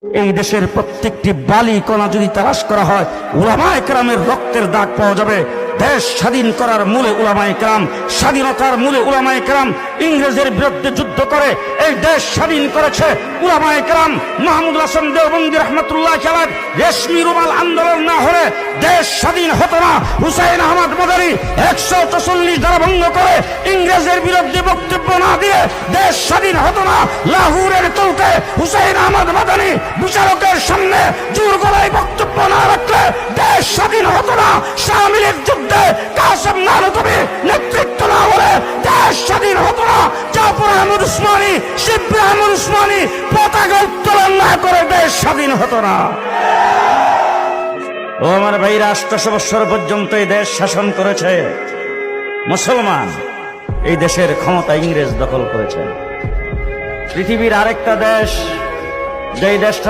এই দেশের প্রত্যেকটি বালি কণা যদি তালাশ করা হয় উলামায়ে কেরামের রক্তের দাগ পাওয়া যাবে। দেশ স্বাধীন করার মূলে উলামায়ে কেরাম, স্বাধীনতার মূলে উলামায়ে কেরাম ইংরেজের বিরুদ্ধে যুদ্ধ করে এই দেশ স্বাধীন করেছে উলামায়ে কেরাম। মাহমুদুল হাসান দেওবন্দি রহমতুল্লাহ আলাইহি রেশমি রুমাল আন্দোলন না হলে দেশ স্বাধীন হতো না। হুসাইন আহমদ মাদানী 144 ধারা ভঙ্গ করে ইংরেজের বিরুদ্ধে বক্তব্য না দিয়ে দেশ স্বাধীন হতো না। লাহোরের চৌকে হুসাইন আহমদ মাদানী বিচারকের সামনে জোর গলায় বক্তব্য না রাখলে দেশ স্বাধীন হতো না। শামিলের যুদ্ধে কাসেম নানতবি নেতৃত্ব না হলে দেশ স্বাধীন হতো না। জাফর আহমদ উসমানী, শিবলি আহমদ উসমানী পতাকা উত্তোলন না করে দেশ স্বাধীন হতো না। ও আমার ভাইরা, ৮০০ বছর পর্যন্ত এই দেশ শাসন করেছে মুসলমান। এই দেশের ক্ষমতা ইংরেজ দখল করেছে। পৃথিবীর আরেকটা দেশ, যেই দেশটা